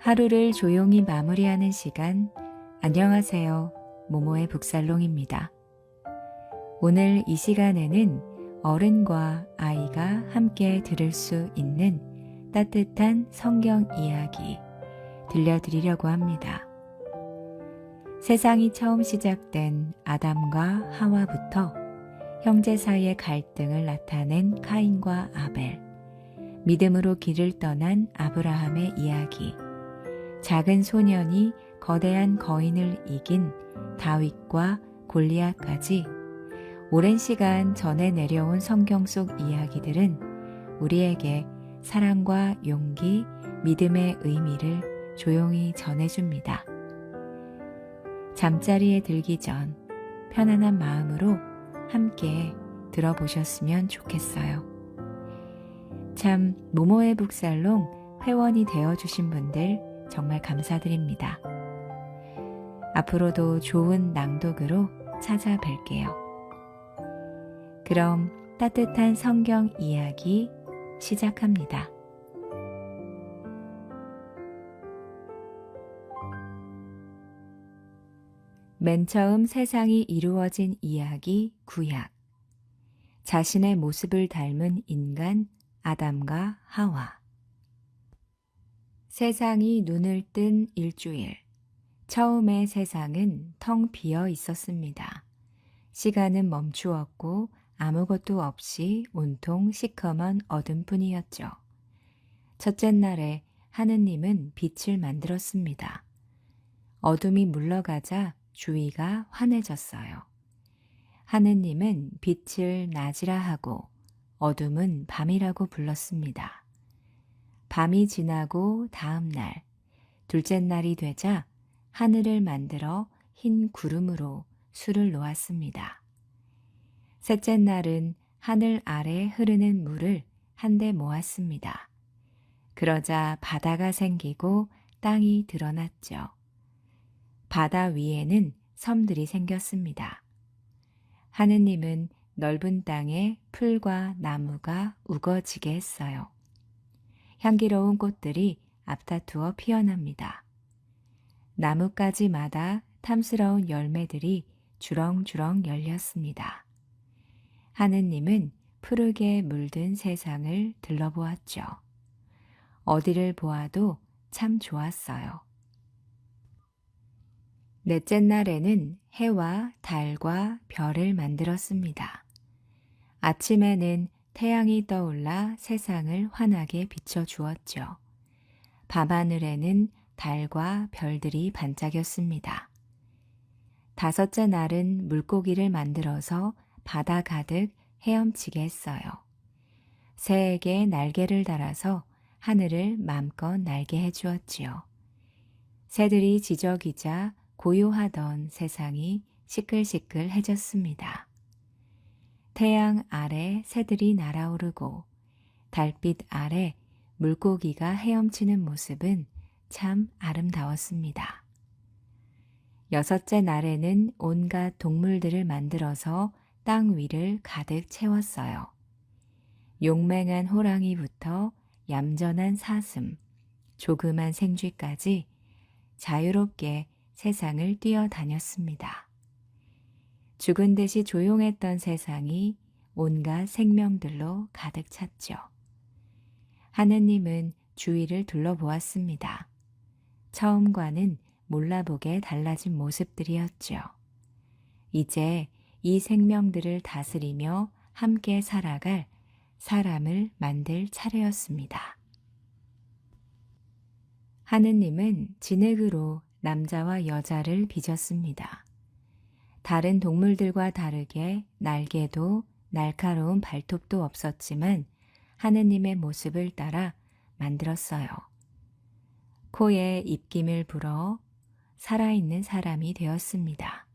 하루를 조용히 마무리하는 시간. 안녕하세요. 모모의 북살롱입니다. 오늘 이 시간에는 어른과 아이가 함께 들을 수 있는 따뜻한 성경 이야기 들려드리려고 합니다. 세상이 처음 시작된 아담과 하와부터 형제 사이의 갈등을 나타낸 카인과 아벨, 믿음으로 길을 떠난 아브라함의 이야기, 작은 소년이 거대한 거인을 이긴 다윗과 골리앗까지 오랜 시간 전에 내려온 성경 속 이야기들은 우리에게 사랑과 용기, 믿음의 의미를 조용히 전해줍니다. 잠자리에 들기 전 편안한 마음으로 함께 들어보셨으면 좋겠어요. 참, 모모의 북살롱 회원이 되어주신 분들 정말 감사드립니다. 앞으로도 좋은 낭독으로 찾아뵐게요. 그럼 따뜻한 성경 이야기 시작합니다. 맨 처음 세상이 이루어진 이야기 구약. 자신의 모습을 닮은 인간 아담과 하와. 세상이 눈을 뜬 일주일. 처음에 세상은 텅 비어 있었습니다. 시간은 멈추었고 아무것도 없이 온통 시커먼 어둠뿐이었죠. 첫째 날에 하느님은 빛을 만들었습니다. 어둠이 물러가자 주위가 환해졌어요. 하느님은 빛을 낮이라 하고 어둠은 밤이라고 불렀습니다. 밤이 지나고 다음 날, 둘째 날이 되자 하늘을 만들어 흰 구름으로 수를 놓았습니다. 셋째 날은 하늘 아래 흐르는 물을 한데 모았습니다. 그러자 바다가 생기고 땅이 드러났죠. 바다 위에는 섬들이 생겼습니다. 하느님은 넓은 땅에 풀과 나무가 우거지게 했어요. 향기로운 꽃들이 앞다투어 피어납니다. 나뭇가지마다 탐스러운 열매들이 주렁주렁 열렸습니다. 하느님은 푸르게 물든 세상을 들러보았죠. 어디를 보아도 참 좋았어요. 넷째 날에는 해와 달과 별을 만들었습니다. 아침에는 태양이 떠올라 세상을 환하게 비춰주었죠. 밤하늘에는 달과 별들이 반짝였습니다. 다섯째 날은 물고기를 만들어서 바다 가득 헤엄치게 했어요. 새에게 날개를 달아서 하늘을 맘껏 날게 해주었지요. 새들이 지저귀자 고요하던 세상이 시끌시끌해졌습니다. 태양 아래 새들이 날아오르고 달빛 아래 물고기가 헤엄치는 모습은 참 아름다웠습니다. 여섯째 날에는 온갖 동물들을 만들어서 땅 위를 가득 채웠어요. 용맹한 호랑이부터 얌전한 사슴, 조그만 생쥐까지 자유롭게 세상을 뛰어다녔습니다. 죽은 듯이 조용했던 세상이 온갖 생명들로 가득 찼죠. 하느님은 주위를 둘러보았습니다. 처음과는 몰라보게 달라진 모습들이었죠. 이제 이 생명들을 다스리며 함께 살아갈 사람을 만들 차례였습니다. 하느님은 진흙으로 남자와 여자를 빚었습니다. 다른 동물들과 다르게 날개도 날카로운 발톱도 없었지만 하느님의 모습을 따라 만들었어요. 코에 입김을 불어 살아있는 사람이 되었습니다.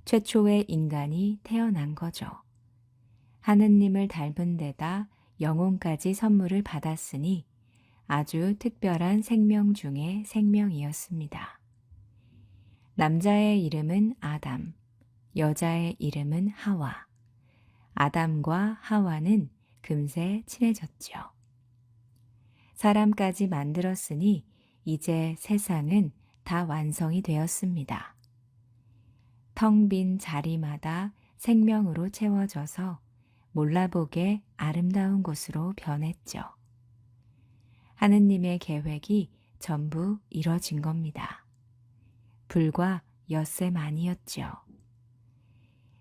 최초의 인간이 태어난 거죠. 하느님을 닮은 데다 영혼까지 선물을 받았으니 아주 특별한 생명 중의 생명이었습니다. 남자의 이름은 아담, 여자의 이름은 하와. 아담과 하와는 금세 친해졌죠. 사람까지 만들었으니 이제 세상은 다 완성이 되었습니다. 텅 빈 자리마다 생명으로 채워져서 몰라보게 아름다운 곳으로 변했죠. 하느님의 계획이 전부 이뤄진 겁니다. 불과 엿새 만이었죠.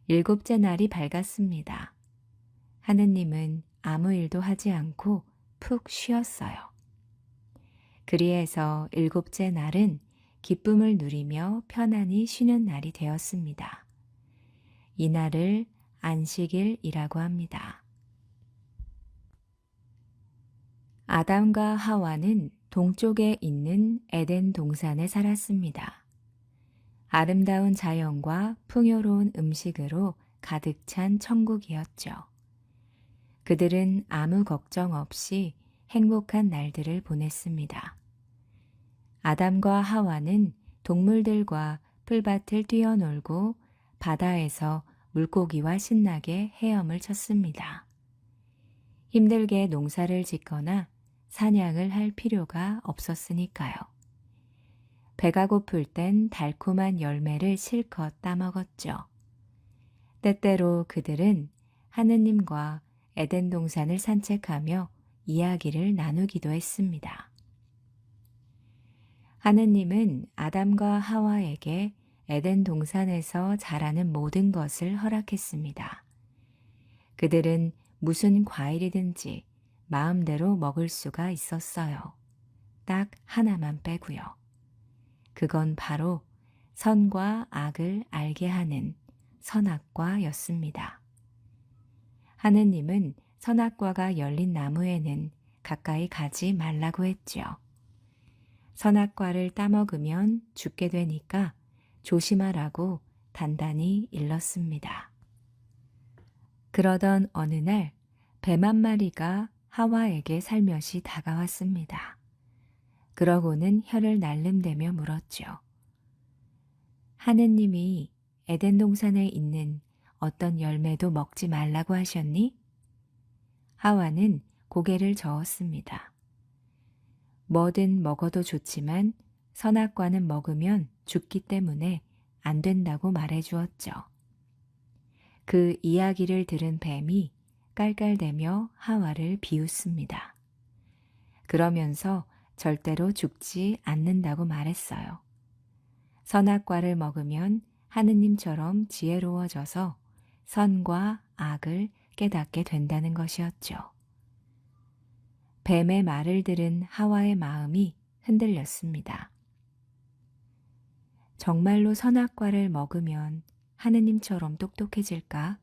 일곱째 날이 밝았습니다. 하느님은 아무 일도 하지 않고 푹 쉬었어요. 그리해서 일곱째 날은 기쁨을 누리며 편안히 쉬는 날이 되었습니다. 이 날을 안식일이라고 합니다. 아담과 하와는 동쪽에 있는 에덴 동산에 살았습니다. 아름다운 자연과 풍요로운 음식으로 가득 찬 천국이었죠. 그들은 아무 걱정 없이 행복한 날들을 보냈습니다. 아담과 하와는 동물들과 풀밭을 뛰어놀고 바다에서 물고기와 신나게 헤엄을 쳤습니다. 힘들게 농사를 짓거나 사냥을 할 필요가 없었으니까요. 배가 고플 땐 달콤한 열매를 실컷 따먹었죠. 때때로 그들은 하느님과 에덴 동산을 산책하며 이야기를 나누기도 했습니다. 하느님은 아담과 하와에게 에덴 동산에서 자라는 모든 것을 허락했습니다. 그들은 무슨 과일이든지 마음대로 먹을 수가 있었어요. 딱 하나만 빼고요. 그건 바로 선과 악을 알게 하는 선악과였습니다. 하느님은 선악과가 열린 나무에는 가까이 가지 말라고 했죠. 선악과를 따먹으면 죽게 되니까 조심하라고 단단히 일렀습니다. 그러던 어느 날 뱀 한 마리가 하와에게 살며시 다가왔습니다. 그러고는 혀를 날름대며 물었죠. 하느님이 에덴 동산에 있는 어떤 열매도 먹지 말라고 하셨니? 하와는 고개를 저었습니다. 뭐든 먹어도 좋지만 선악과는 먹으면 죽기 때문에 안 된다고 말해주었죠. 그 이야기를 들은 뱀이 깔깔대며 하와를 비웃습니다. 그러면서 절대로 죽지 않는다고 말했어요. 선악과를 먹으면 하느님처럼 지혜로워져서 선과 악을 깨닫게 된다는 것이었죠. 뱀의 말을 들은 하와의 마음이 흔들렸습니다. 정말로 선악과를 먹으면 하느님처럼 똑똑해질까?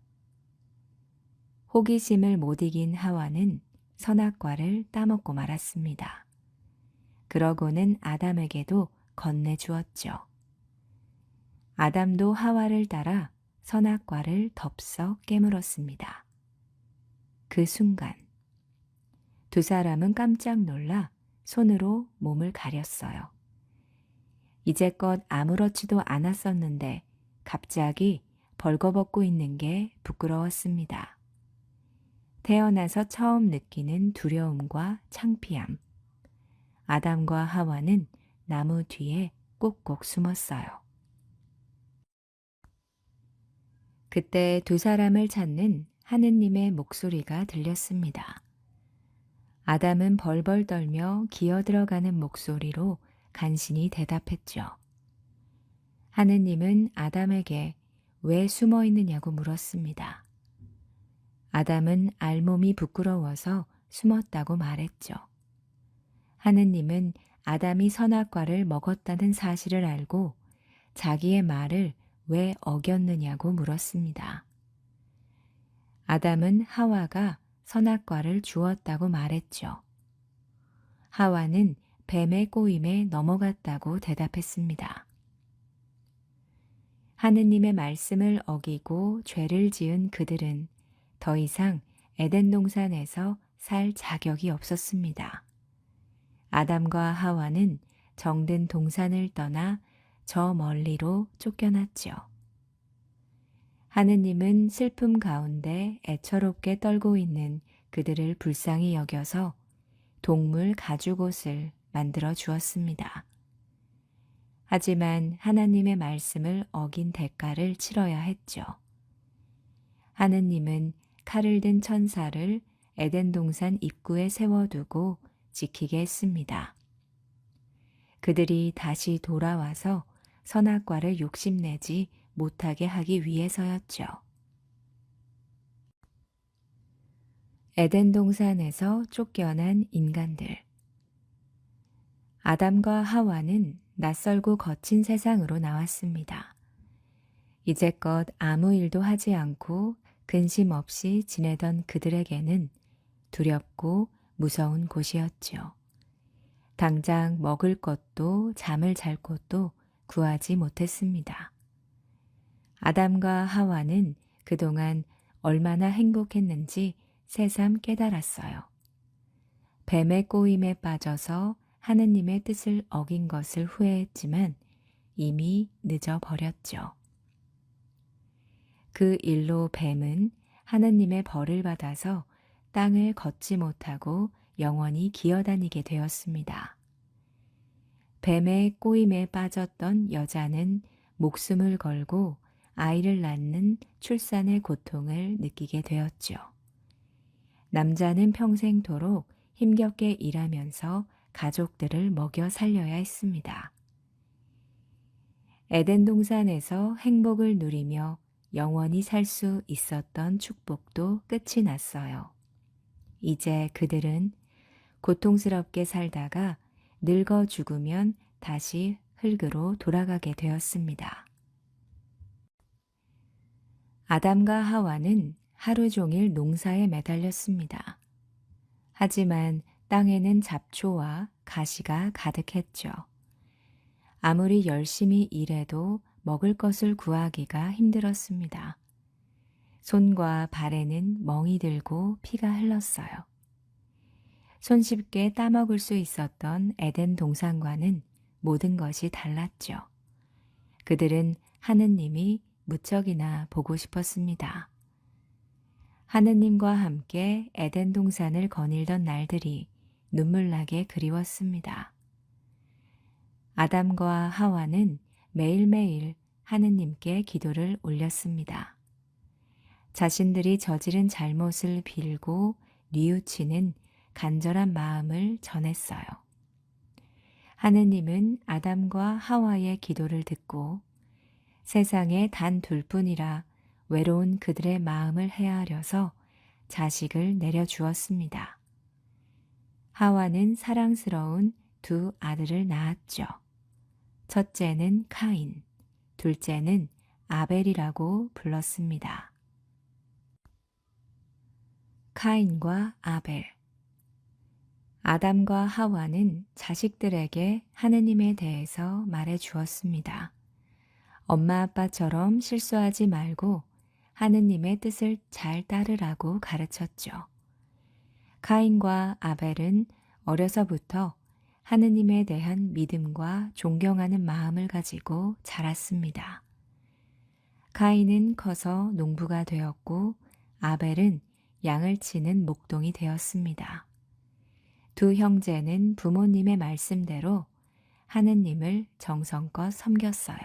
호기심을 못 이긴 하와는 선악과를 따먹고 말았습니다. 그러고는 아담에게도 건네주었죠. 아담도 하와를 따라 선악과를 덥석 깨물었습니다. 그 순간 두 사람은 깜짝 놀라 손으로 몸을 가렸어요. 이제껏 아무렇지도 않았었는데 갑자기 벌거벗고 있는 게 부끄러웠습니다. 태어나서 처음 느끼는 두려움과 창피함. 아담과 하와는 나무 뒤에 꼭꼭 숨었어요. 그때 두 사람을 찾는 하느님의 목소리가 들렸습니다. 아담은 벌벌 떨며 기어들어가는 목소리로 간신히 대답했죠. 하느님은 아담에게 왜 숨어 있느냐고 물었습니다. 아담은 알몸이 부끄러워서 숨었다고 말했죠. 하느님은 아담이 선악과를 먹었다는 사실을 알고 자기의 말을 왜 어겼느냐고 물었습니다. 아담은 하와가 선악과를 주었다고 말했죠. 하와는 뱀의 꼬임에 넘어갔다고 대답했습니다. 하느님의 말씀을 어기고 죄를 지은 그들은 더 이상 에덴 동산에서 살 자격이 없었습니다. 아담과 하와는 정든 동산을 떠나 저 멀리로 쫓겨났죠. 하느님은 슬픔 가운데 애처롭게 떨고 있는 그들을 불쌍히 여겨서 동물 가죽옷을 만들어 주었습니다. 하지만 하나님의 말씀을 어긴 대가를 치러야 했죠. 하느님은 칼을 든 천사를 에덴 동산 입구에 세워두고 지키게 했습니다. 그들이 다시 돌아와서 선악과를 욕심내지 못하게 하기 위해서였죠. 에덴 동산에서 쫓겨난 인간들. 아담과 하와는 낯설고 거친 세상으로 나왔습니다. 이제껏 아무 일도 하지 않고 근심 없이 지내던 그들에게는 두렵고 무서운 곳이었죠. 당장 먹을 것도 잠을 잘 곳도 구하지 못했습니다. 아담과 하와는 그동안 얼마나 행복했는지 새삼 깨달았어요. 뱀의 꼬임에 빠져서 하느님의 뜻을 어긴 것을 후회했지만 이미 늦어버렸죠. 그 일로 뱀은 하느님의 벌을 받아서 땅을 걷지 못하고 영원히 기어다니게 되었습니다. 뱀의 꼬임에 빠졌던 여자는 목숨을 걸고 아이를 낳는 출산의 고통을 느끼게 되었죠. 남자는 평생토록 힘겹게 일하면서 가족들을 먹여 살려야 했습니다. 에덴 동산에서 행복을 누리며 영원히 살 수 있었던 축복도 끝이 났어요. 이제 그들은 고통스럽게 살다가 늙어 죽으면 다시 흙으로 돌아가게 되었습니다. 아담과 하와는 하루 종일 농사에 매달렸습니다. 하지만 땅에는 잡초와 가시가 가득했죠. 아무리 열심히 일해도 먹을 것을 구하기가 힘들었습니다. 손과 발에는 멍이 들고 피가 흘렀어요. 손쉽게 따먹을 수 있었던 에덴 동산과는 모든 것이 달랐죠. 그들은 하느님이 무척이나 보고 싶었습니다. 하느님과 함께 에덴 동산을 거닐던 날들이 눈물나게 그리웠습니다. 아담과 하와는 매일매일 하느님께 기도를 올렸습니다. 자신들이 저지른 잘못을 빌고 뉘우치는 간절한 마음을 전했어요. 하느님은 아담과 하와의 기도를 듣고 세상에 단 둘뿐이라 외로운 그들의 마음을 헤아려서 자식을 내려주었습니다. 하와는 사랑스러운 두 아들을 낳았죠. 첫째는 카인, 둘째는 아벨이라고 불렀습니다. 카인과 아벨. 아담과 하와는 자식들에게 하느님에 대해서 말해 주었습니다. 엄마 아빠처럼 실수하지 말고 하느님의 뜻을 잘 따르라고 가르쳤죠. 카인과 아벨은 어려서부터 하느님에 대한 믿음과 존경하는 마음을 가지고 자랐습니다. 카인은 커서 농부가 되었고 아벨은 양을 치는 목동이 되었습니다. 두 형제는 부모님의 말씀대로 하느님을 정성껏 섬겼어요.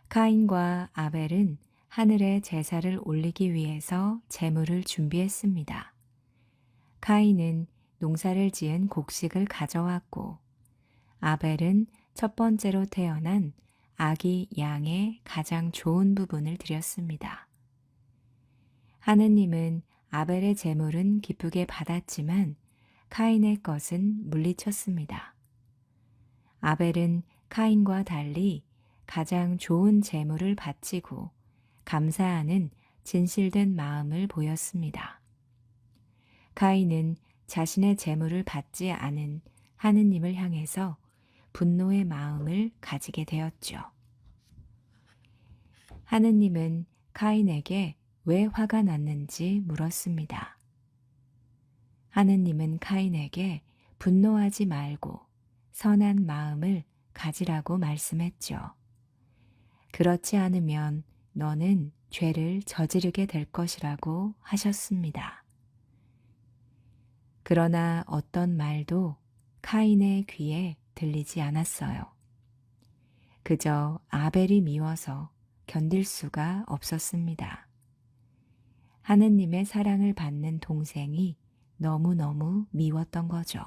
카인과 아벨은 하늘에 제사를 올리기 위해서 제물을 준비했습니다. 카인은 농사를 지은 곡식을 가져왔고 아벨은 첫 번째로 태어난 아기 양의 가장 좋은 부분을 드렸습니다. 하느님은 아벨의 제물은 기쁘게 받았지만 카인의 것은 물리쳤습니다. 아벨은 카인과 달리 가장 좋은 제물을 바치고 감사하는 진실된 마음을 보였습니다. 카인은 자신의 제물을 받지 않은 하느님을 향해서 분노의 마음을 가지게 되었죠. 하느님은 카인에게 왜 화가 났는지 물었습니다. 하느님은 카인에게 분노하지 말고 선한 마음을 가지라고 말씀했죠. 그렇지 않으면 너는 죄를 저지르게 될 것이라고 하셨습니다. 그러나 어떤 말도 카인의 귀에 들리지 않았어요. 그저 아벨이 미워서 견딜 수가 없었습니다. 하느님의 사랑을 받는 동생이 너무너무 미웠던 거죠.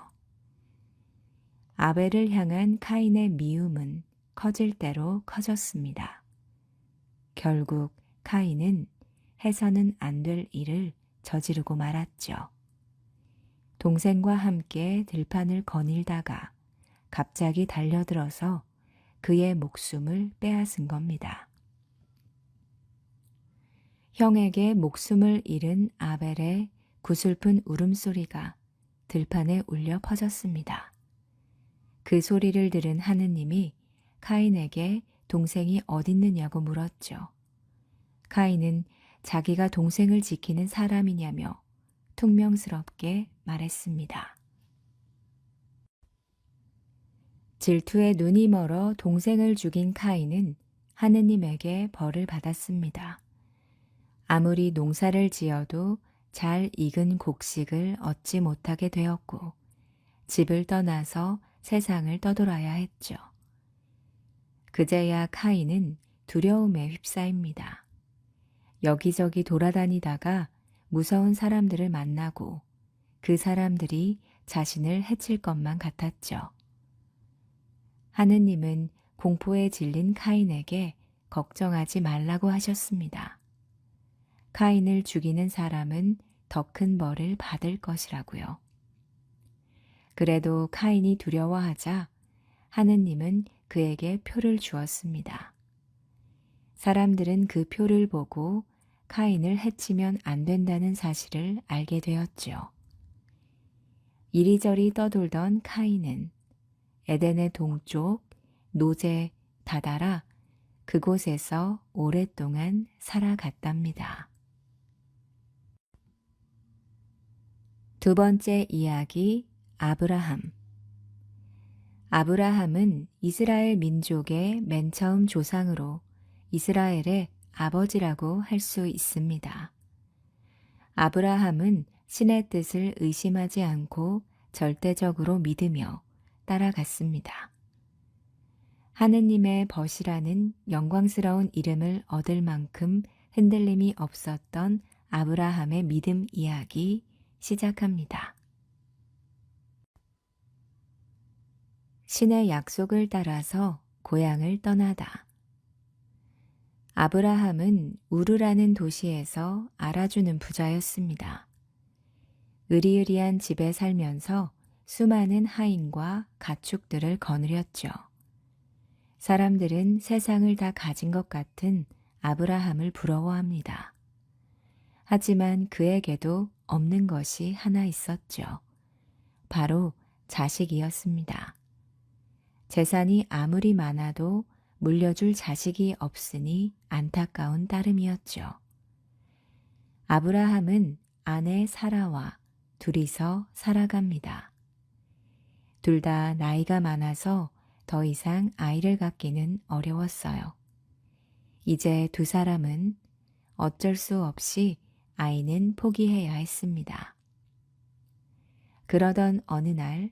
아벨을 향한 카인의 미움은 커질 대로 커졌습니다. 결국 카인은 해서는 안 될 일을 저지르고 말았죠. 동생과 함께 들판을 거닐다가 갑자기 달려들어서 그의 목숨을 빼앗은 겁니다. 형에게 목숨을 잃은 아벨의 구슬픈 울음소리가 들판에 울려 퍼졌습니다. 그 소리를 들은 하느님이 카인에게 동생이 어딨느냐고 물었죠. 카인은 자기가 동생을 지키는 사람이냐며 퉁명스럽게 말했습니다. 질투에 눈이 멀어 동생을 죽인 카인은 하느님에게 벌을 받았습니다. 아무리 농사를 지어도 잘 익은 곡식을 얻지 못하게 되었고 집을 떠나서 세상을 떠돌아야 했죠. 그제야 카인은 두려움에 휩싸입니다. 여기저기 돌아다니다가 무서운 사람들을 만나고 그 사람들이 자신을 해칠 것만 같았죠. 하느님은 공포에 질린 카인에게 걱정하지 말라고 하셨습니다. 카인을 죽이는 사람은 더 큰 벌을 받을 것이라고요. 그래도 카인이 두려워하자 하느님은 그에게 표를 주었습니다. 사람들은 그 표를 보고 카인을 해치면 안 된다는 사실을 알게 되었죠. 이리저리 떠돌던 카인은 에덴의 동쪽 노제 다다라 그곳에서 오랫동안 살아갔답니다. 두 번째 이야기, 아브라함. 아브라함은 이스라엘 민족의 맨 처음 조상으로 이스라엘의 아버지라고 할 수 있습니다. 아브라함은 신의 뜻을 의심하지 않고 절대적으로 믿으며 따라갔습니다. 하느님의 벗이라는 영광스러운 이름을 얻을 만큼 흔들림이 없었던 아브라함의 믿음 이야기 시작합니다. 신의 약속을 따라서 고향을 떠나다. 아브라함은 우르라는 도시에서 알아주는 부자였습니다. 으리으리한 집에 살면서 수많은 하인과 가축들을 거느렸죠. 사람들은 세상을 다 가진 것 같은 아브라함을 부러워합니다. 하지만 그에게도 없는 것이 하나 있었죠. 바로 자식이었습니다. 재산이 아무리 많아도 물려줄 자식이 없으니 안타까운 따름이었죠. 아브라함은 아내 사라와 둘이서 살아갑니다. 둘 다 나이가 많아서 더 이상 아이를 갖기는 어려웠어요. 이제 두 사람은 어쩔 수 없이 아이는 포기해야 했습니다. 그러던 어느 날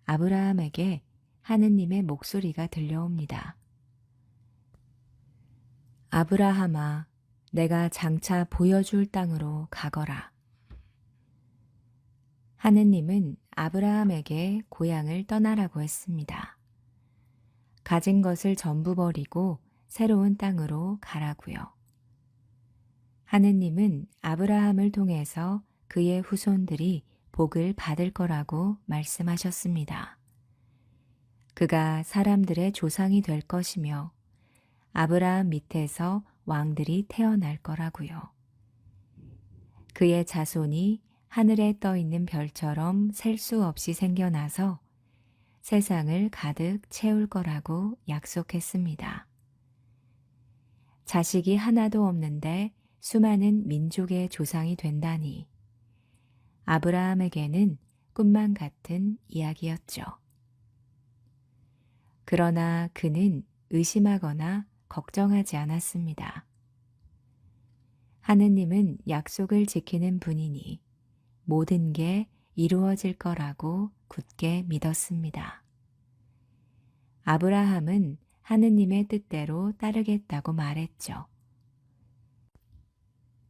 아브라함에게 하느님의 목소리가 들려옵니다. 아브라함아, 내가 장차 보여줄 땅으로 가거라. 하느님은 아브라함에게 고향을 떠나라고 했습니다. 가진 것을 전부 버리고 새로운 땅으로 가라고요. 하느님은 아브라함을 통해서 그의 후손들이 복을 받을 거라고 말씀하셨습니다. 그가 사람들의 조상이 될 것이며 아브라함 밑에서 왕들이 태어날 거라고요. 그의 자손이 하늘에 떠 있는 별처럼 셀 수 없이 생겨나서 세상을 가득 채울 거라고 약속했습니다. 자식이 하나도 없는데 수많은 민족의 조상이 된다니 아브라함에게는 꿈만 같은 이야기였죠. 그러나 그는 의심하거나 걱정하지 않았습니다. 하느님은 약속을 지키는 분이니 모든 게 이루어질 거라고 굳게 믿었습니다. 아브라함은 하느님의 뜻대로 따르겠다고 말했죠.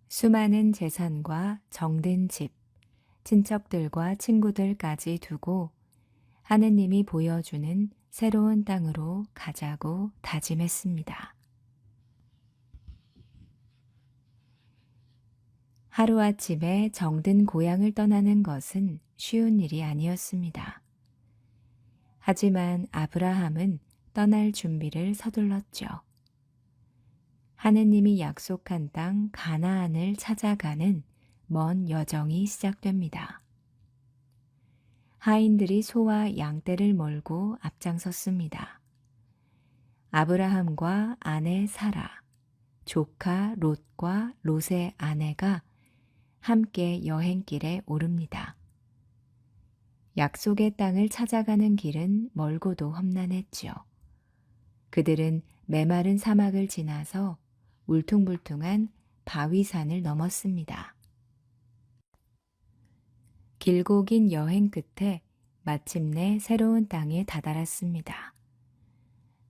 수많은 재산과 정든 집, 친척들과 친구들까지 두고 하느님이 보여주는 새로운 땅으로 가자고 다짐했습니다. 하루아침에 정든 고향을 떠나는 것은 쉬운 일이 아니었습니다. 하지만 아브라함은 떠날 준비를 서둘렀죠. 하느님이 약속한 땅 가나안을 찾아가는 먼 여정이 시작됩니다. 하인들이 소와 양떼를 몰고 앞장섰습니다. 아브라함과 아내 사라, 조카 롯과 롯의 아내가 함께 여행길에 오릅니다. 약속의 땅을 찾아가는 길은 멀고도 험난했지요. 그들은 메마른 사막을 지나서 울퉁불퉁한 바위산을 넘었습니다. 길고 긴 여행 끝에 마침내 새로운 땅에 다다랐습니다.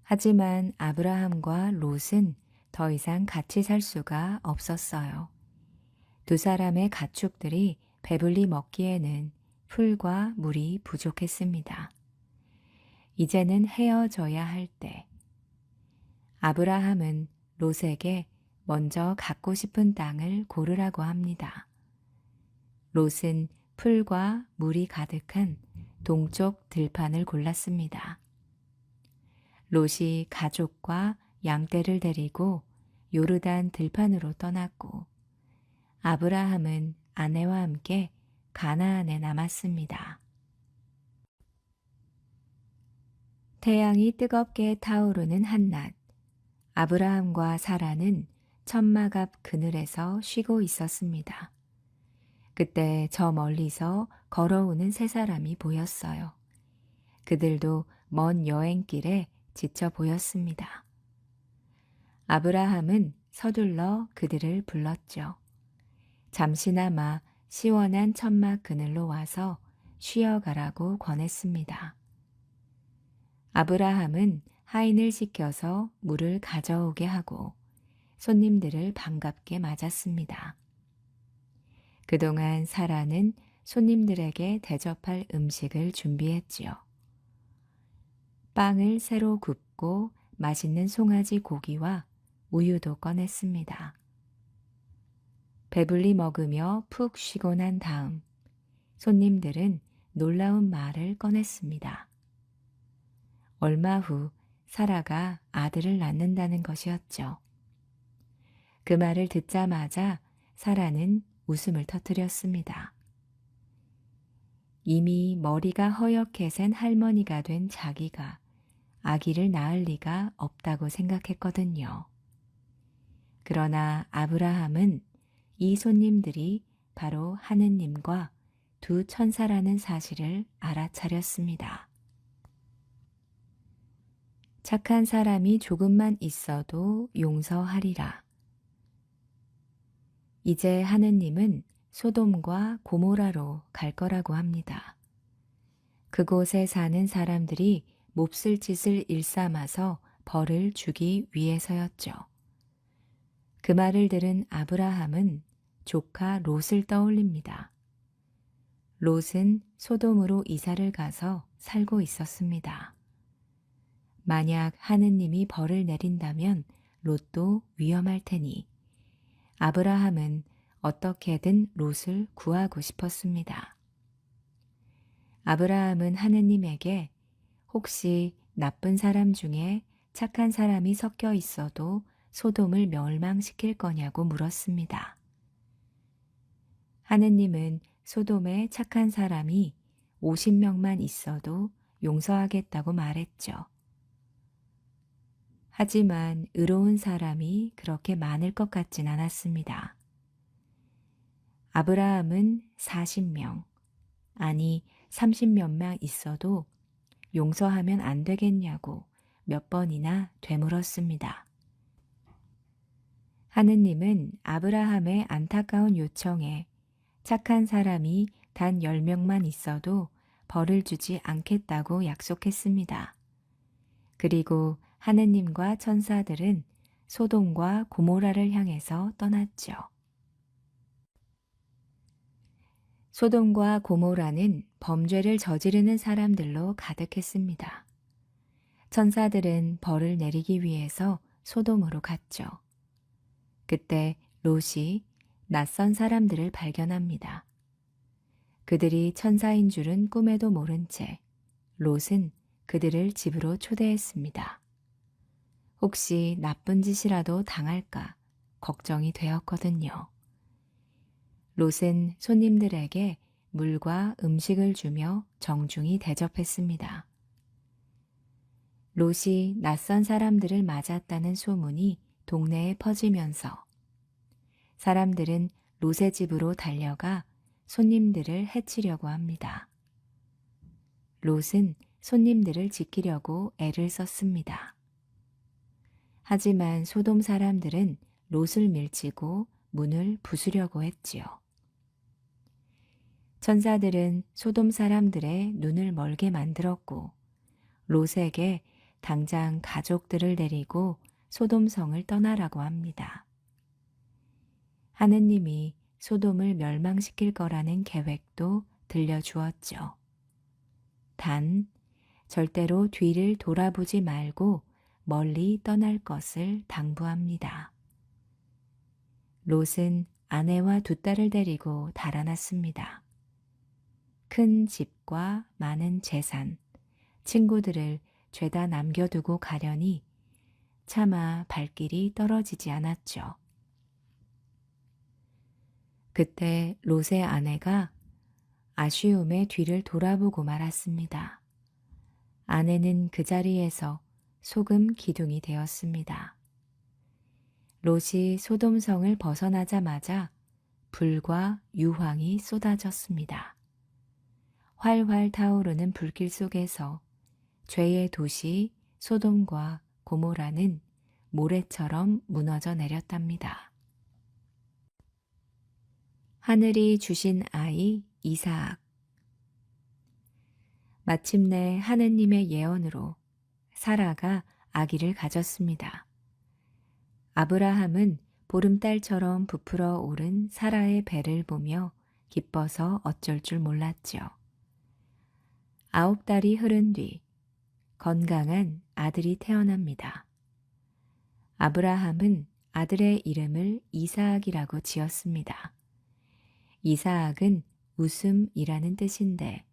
하지만 아브라함과 롯은 더 이상 같이 살 수가 없었어요. 두 사람의 가축들이 배불리 먹기에는 풀과 물이 부족했습니다. 이제는 헤어져야 할 때, 아브라함은 롯에게 먼저 갖고 싶은 땅을 고르라고 합니다. 롯은 풀과 물이 가득한 동쪽 들판을 골랐습니다. 롯이 가족과 양떼를 데리고 요르단 들판으로 떠났고 아브라함은 아내와 함께 가나안에 남았습니다. 태양이 뜨겁게 타오르는 한낮, 아브라함과 사라는 천막 앞 그늘에서 쉬고 있었습니다. 그때 저 멀리서 걸어오는 세 사람이 보였어요. 그들도 먼 여행길에 지쳐 보였습니다. 아브라함은 서둘러 그들을 불렀죠. 잠시나마 시원한 천막 그늘로 와서 쉬어가라고 권했습니다. 아브라함은 하인을 시켜서 물을 가져오게 하고 손님들을 반갑게 맞았습니다. 그동안 사라는 손님들에게 대접할 음식을 준비했지요. 빵을 새로 굽고 맛있는 송아지 고기와 우유도 꺼냈습니다. 배불리 먹으며 푹 쉬고 난 다음 손님들은 놀라운 말을 꺼냈습니다. 얼마 후 사라가 아들을 낳는다는 것이었죠. 그 말을 듣자마자 사라는 웃음을 터뜨렸습니다. 이미 머리가 허옇게 센 할머니가 된 자기가 아기를 낳을 리가 없다고 생각했거든요. 그러나 아브라함은 이 손님들이 바로 하느님과 두 천사라는 사실을 알아차렸습니다. 착한 사람이 조금만 있어도 용서하리라. 이제 하느님은 소돔과 고모라로 갈 거라고 합니다. 그곳에 사는 사람들이 몹쓸 짓을 일삼아서 벌을 주기 위해서였죠. 그 말을 들은 아브라함은 조카 롯을 떠올립니다. 롯은 소돔으로 이사를 가서 살고 있었습니다. 만약 하느님이 벌을 내린다면 롯도 위험할 테니 아브라함은 어떻게든 롯을 구하고 싶었습니다. 아브라함은 하느님에게 혹시 나쁜 사람 중에 착한 사람이 섞여 있어도 소돔을 멸망시킬 거냐고 물었습니다. 하느님은 소돔에 착한 사람이 50명만 있어도 용서하겠다고 말했죠. 하지만 의로운 사람이 그렇게 많을 것 같진 않았습니다. 아브라함은 40명, 아니 30몇명 있어도 용서하면 안 되겠냐고 몇 번이나 되물었습니다. 하느님은 아브라함의 안타까운 요청에 착한 사람이 단 10명만 있어도 벌을 주지 않겠다고 약속했습니다. 그리고 하느님과 천사들은 소돔과 고모라를 향해서 떠났죠. 소돔과 고모라는 범죄를 저지르는 사람들로 가득했습니다. 천사들은 벌을 내리기 위해서 소돔으로 갔죠. 그때 롯이 낯선 사람들을 발견합니다. 그들이 천사인 줄은 꿈에도 모른 채 롯은 그들을 집으로 초대했습니다. 혹시 나쁜 짓이라도 당할까 걱정이 되었거든요. 롯은 손님들에게 물과 음식을 주며 정중히 대접했습니다. 롯이 낯선 사람들을 맞았다는 소문이 동네에 퍼지면서 사람들은 롯의 집으로 달려가 손님들을 해치려고 합니다. 롯은 손님들을 지키려고 애를 썼습니다. 하지만 소돔 사람들은 롯을 밀치고 문을 부수려고 했지요. 천사들은 소돔 사람들의 눈을 멀게 만들었고 롯에게 당장 가족들을 데리고 소돔성을 떠나라고 합니다. 하느님이 소돔을 멸망시킬 거라는 계획도 들려주었죠. 단, 절대로 뒤를 돌아보지 말고 멀리 떠날 것을 당부합니다. 롯은 아내와 두 딸을 데리고 달아났습니다. 큰 집과 많은 재산, 친구들을 죄다 남겨두고 가려니 차마 발길이 떨어지지 않았죠. 그때 롯의 아내가 아쉬움에 뒤를 돌아보고 말았습니다. 아내는 그 자리에서 소금 기둥이 되었습니다. 롯이 소돔성을 벗어나자마자 불과 유황이 쏟아졌습니다. 활활 타오르는 불길 속에서 죄의 도시 소돔과 고모라는 모래처럼 무너져 내렸답니다. 하늘이 주신 아이 이삭. 마침내 하느님의 예언으로 사라가 아기를 가졌습니다. 아브라함은 보름달처럼 부풀어 오른 사라의 배를 보며 기뻐서 어쩔 줄 몰랐죠. 9달이 흐른 뒤 건강한 아들이 태어납니다. 아브라함은 아들의 이름을 이사악이라고 지었습니다. 이사악은 웃음이라는 뜻인데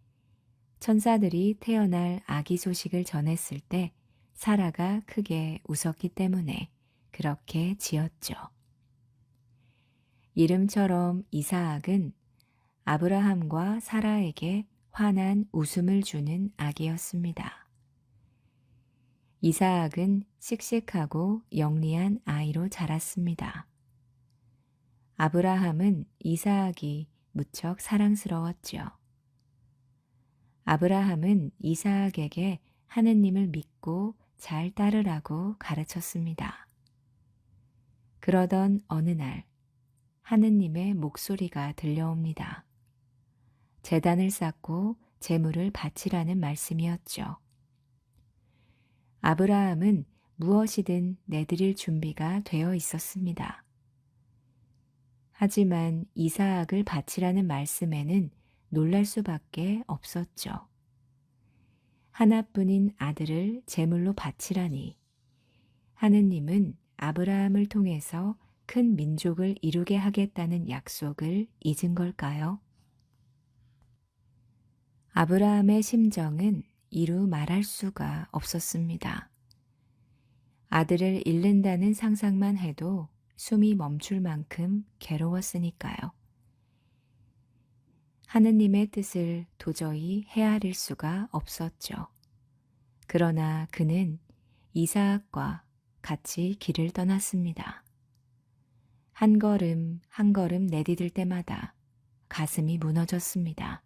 천사들이 태어날 아기 소식을 전했을 때 사라가 크게 웃었기 때문에 그렇게 지었죠. 이름처럼 이사악은 아브라함과 사라에게 환한 웃음을 주는 아기였습니다. 이사악은 씩씩하고 영리한 아이로 자랐습니다. 아브라함은 이사악이 무척 사랑스러웠죠. 아브라함은 이사악에게 하느님을 믿고 잘 따르라고 가르쳤습니다. 그러던 어느 날 하느님의 목소리가 들려옵니다. 제단을 쌓고 제물을 바치라는 말씀이었죠. 아브라함은 무엇이든 내드릴 준비가 되어 있었습니다. 하지만 이사악을 바치라는 말씀에는 놀랄 수밖에 없었죠. 하나뿐인 아들을 제물로 바치라니 하느님은 아브라함을 통해서 큰 민족을 이루게 하겠다는 약속을 잊은 걸까요? 아브라함의 심정은 이루 말할 수가 없었습니다. 아들을 잃는다는 상상만 해도 숨이 멈출 만큼 괴로웠으니까요. 하느님의 뜻을 도저히 헤아릴 수가 없었죠. 그러나 그는 이사악과 같이 길을 떠났습니다. 한 걸음 한 걸음 내디딜 때마다 가슴이 무너졌습니다.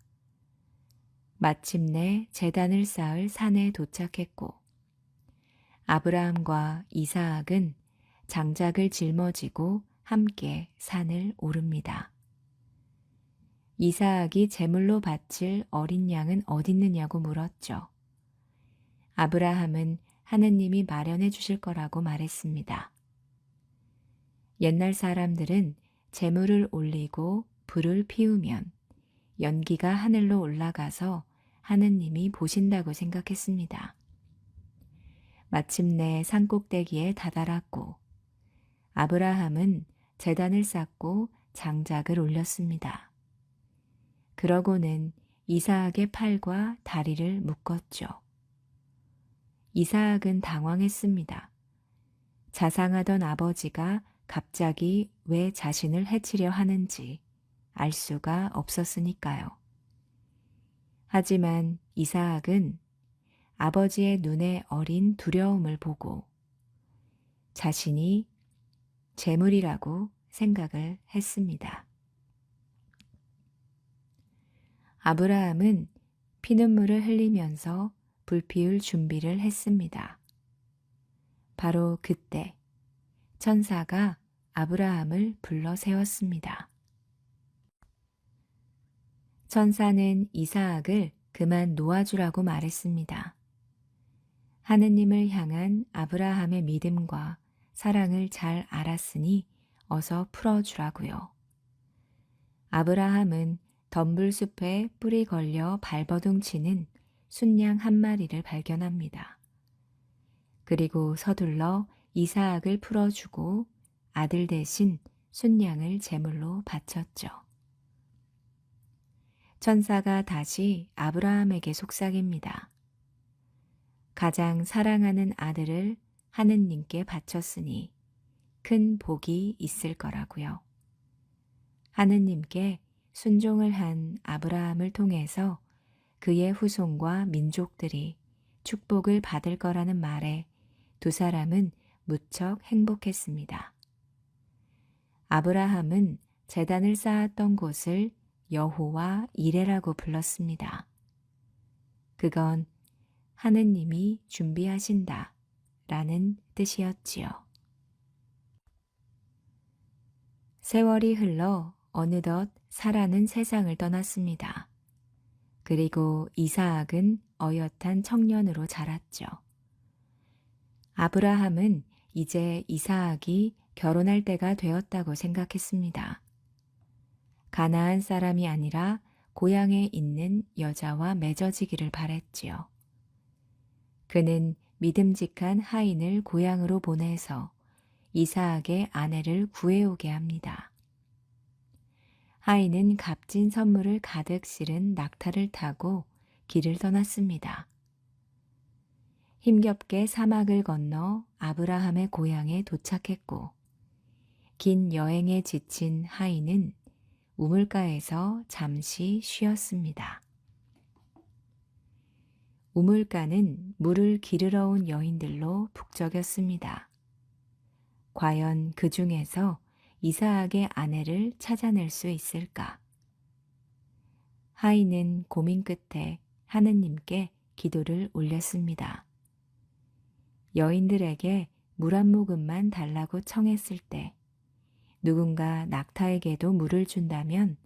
마침내 제단을 쌓을 산에 도착했고 아브라함과 이사악은 장작을 짊어지고 함께 산을 오릅니다. 이사악이 제물로 바칠 어린 양은 어딨느냐고 물었죠. 아브라함은 하느님이 마련해 주실 거라고 말했습니다. 옛날 사람들은 제물을 올리고 불을 피우면 연기가 하늘로 올라가서 하느님이 보신다고 생각했습니다. 마침내 산꼭대기에 다다랐고 아브라함은 제단을 쌓고 장작을 올렸습니다. 그러고는 이사악의 팔과 다리를 묶었죠. 이사악은 당황했습니다. 자상하던 아버지가 갑자기 왜 자신을 해치려 하는지 알 수가 없었으니까요. 하지만 이사악은 아버지의 눈에 어린 두려움을 보고 자신이 재물이라고 생각을 했습니다. 아브라함은 피눈물을 흘리면서 불 피울 준비를 했습니다. 바로 그때 천사가 아브라함을 불러 세웠습니다. 천사는 이사악을 그만 놓아주라고 말했습니다. 하느님을 향한 아브라함의 믿음과 사랑을 잘 알았으니 어서 풀어주라고요. 아브라함은 덤불숲에 뿔이 걸려 발버둥 치는 순양 한 마리를 발견합니다. 그리고 서둘러 이사악을 풀어주고 아들 대신 순양을 제물로 바쳤죠. 천사가 다시 아브라함에게 속삭입니다. 가장 사랑하는 아들을 하느님께 바쳤으니 큰 복이 있을 거라고요. 하느님께 순종을 한 아브라함을 통해서 그의 후손과 민족들이 축복을 받을 거라는 말에 두 사람은 무척 행복했습니다. 아브라함은 제단을 쌓았던 곳을 여호와 이레라고 불렀습니다. 그건 하느님이 준비하신다 라는 뜻이었지요. 세월이 흘러 어느덧 사라는 세상을 떠났습니다. 그리고 이사악은 어엿한 청년으로 자랐죠. 아브라함은 이제 이사악이 결혼할 때가 되었다고 생각했습니다. 가나안 사람이 아니라 고향에 있는 여자와 맺어지기를 바랬지요. 그는 믿음직한 하인을 고향으로 보내서 이사악의 아내를 구해오게 합니다. 하인은 값진 선물을 가득 실은 낙타를 타고 길을 떠났습니다. 힘겹게 사막을 건너 아브라함의 고향에 도착했고 긴 여행에 지친 하인은 우물가에서 잠시 쉬었습니다. 우물가는 물을 기르러 온 여인들로 북적였습니다. 과연 그 중에서 이사악의 아내를 찾아낼 수 있을까? 하인은 고민 끝에 하느님께 기도를 올렸습니다. 여인들에게 물 한 모금만 달라고 청했을 때 누군가 낙타에게도 물을 준다면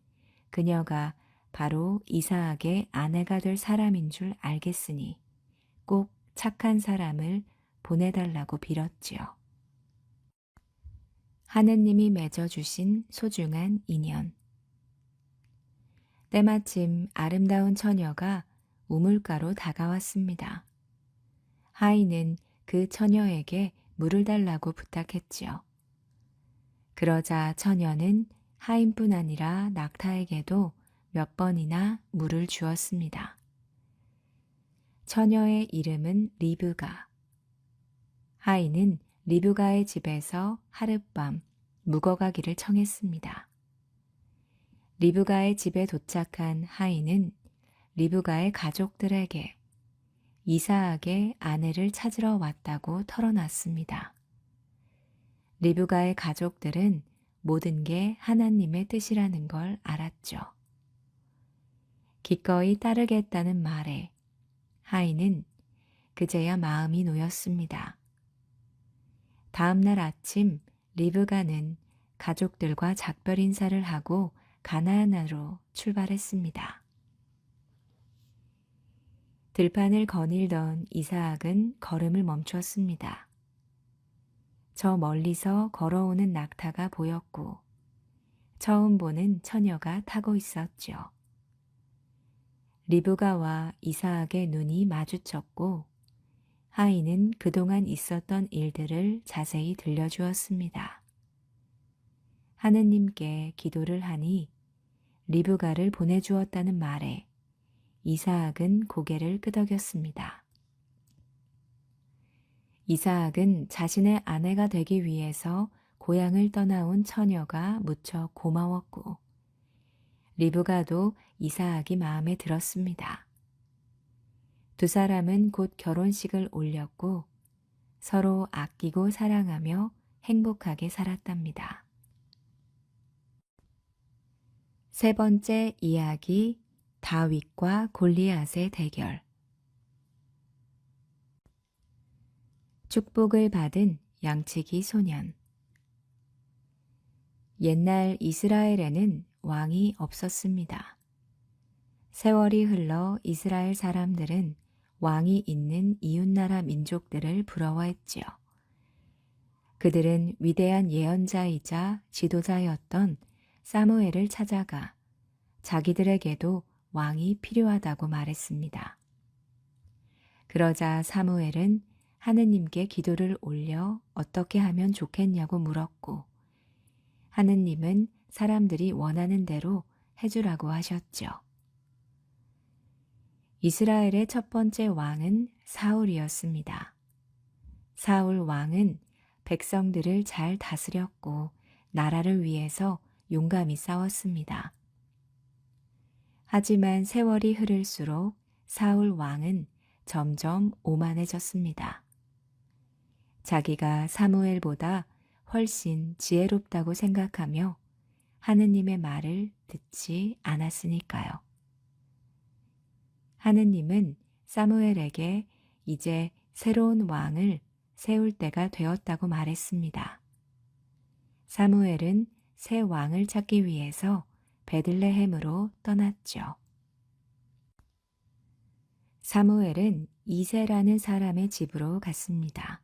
그녀가 바로 이사악의 아내가 될 사람인 줄 알겠으니 꼭 착한 사람을 보내달라고 빌었지요. 하느님이 맺어주신 소중한 인연. 때마침 아름다운 처녀가 우물가로 다가왔습니다. 하인은 그 처녀에게 물을 달라고 부탁했지요. 그러자 처녀는 하인뿐 아니라 낙타에게도 몇 번이나 물을 주었습니다. 처녀의 이름은 리브가. 하인은 리브가의 집에서 하룻밤 묵어가기를 청했습니다. 리브가의 집에 도착한 하인은 리브가의 가족들에게 이사악의 아내를 찾으러 왔다고 털어놨습니다. 리브가의 가족들은 모든 게 하나님의 뜻이라는 걸 알았죠. 기꺼이 따르겠다는 말에 하인은 그제야 마음이 놓였습니다. 다음 날 아침 리브가는 가족들과 작별 인사를 하고 가나안으로 출발했습니다. 들판을 거닐던 이사학은 걸음을 멈추었습니다. 저 멀리서 걸어오는 낙타가 보였고 처음 보는 처녀가 타고 있었죠. 리브가와 이사학의 눈이 마주쳤고 하인은 그동안 있었던 일들을 자세히 들려주었습니다. 하느님께 기도를 하니 리브가를 보내주었다는 말에 이사학은 고개를 끄덕였습니다. 이사학은 자신의 아내가 되기 위해서 고향을 떠나온 처녀가 무척 고마웠고 리브가도 이사학이 마음에 들었습니다. 두 사람은 곧 결혼식을 올렸고 서로 아끼고 사랑하며 행복하게 살았답니다. 세 번째 이야기, 다윗과 골리앗의 대결. 축복을 받은 양치기 소년. 옛날 이스라엘에는 왕이 없었습니다. 세월이 흘러 이스라엘 사람들은 왕이 있는 이웃나라 민족들을 부러워했지요. 그들은 위대한 예언자이자 지도자였던 사무엘을 찾아가 자기들에게도 왕이 필요하다고 말했습니다. 그러자 사무엘은 하느님께 기도를 올려 어떻게 하면 좋겠냐고 물었고 하느님은 사람들이 원하는 대로 해주라고 하셨죠. 이스라엘의 첫 번째 왕은 사울이었습니다. 사울 왕은 백성들을 잘 다스렸고 나라를 위해서 용감히 싸웠습니다. 하지만 세월이 흐를수록 사울 왕은 점점 오만해졌습니다. 자기가 사무엘보다 훨씬 지혜롭다고 생각하며 하느님의 말을 듣지 않았으니까요. 하느님은 사무엘에게 이제 새로운 왕을 세울 때가 되었다고 말했습니다. 사무엘은 새 왕을 찾기 위해서 베들레헴으로 떠났죠. 사무엘은 이새라는 사람의 집으로 갔습니다.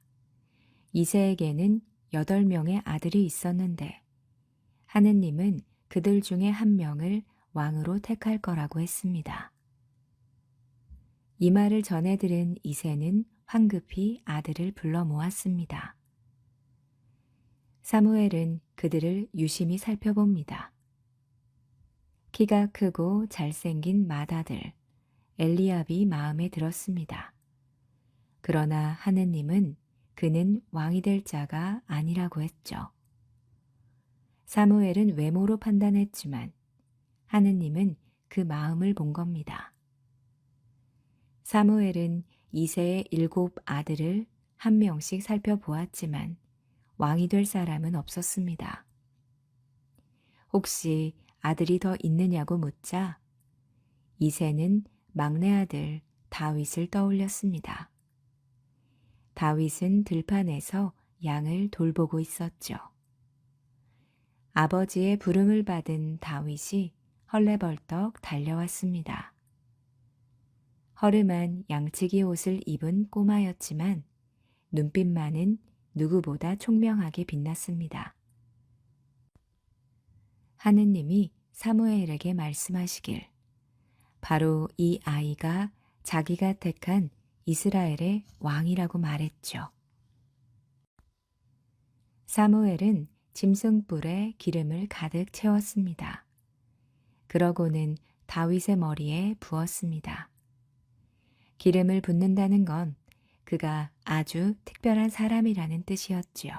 이새에게는 8명의 아들이 있었는데 하느님은 그들 중에 한 명을 왕으로 택할 거라고 했습니다. 이 말을 전해 들은 이새는 황급히 아들을 불러 모았습니다. 사무엘은 그들을 유심히 살펴봅니다. 키가 크고 잘생긴 맏아들 엘리압이 마음에 들었습니다. 그러나 하느님은 그는 왕이 될 자가 아니라고 했죠. 사무엘은 외모로 판단했지만 하느님은 그 마음을 본 겁니다. 사무엘은 이새의 7 아들을 한 명씩 살펴보았지만 왕이 될 사람은 없었습니다. 혹시 아들이 더 있느냐고 묻자 이새는 막내 아들 다윗을 떠올렸습니다. 다윗은 들판에서 양을 돌보고 있었죠. 아버지의 부름을 받은 다윗이 헐레벌떡 달려왔습니다. 허름한 양치기 옷을 입은 꼬마였지만 눈빛만은 누구보다 총명하게 빛났습니다. 하느님이 사무엘에게 말씀하시길 바로 이 아이가 자기가 택한 이스라엘의 왕이라고 말했죠. 사무엘은 짐승뿔에 기름을 가득 채웠습니다. 그러고는 다윗의 머리에 부었습니다. 기름을 붓는다는 건 그가 아주 특별한 사람이라는 뜻이었지요.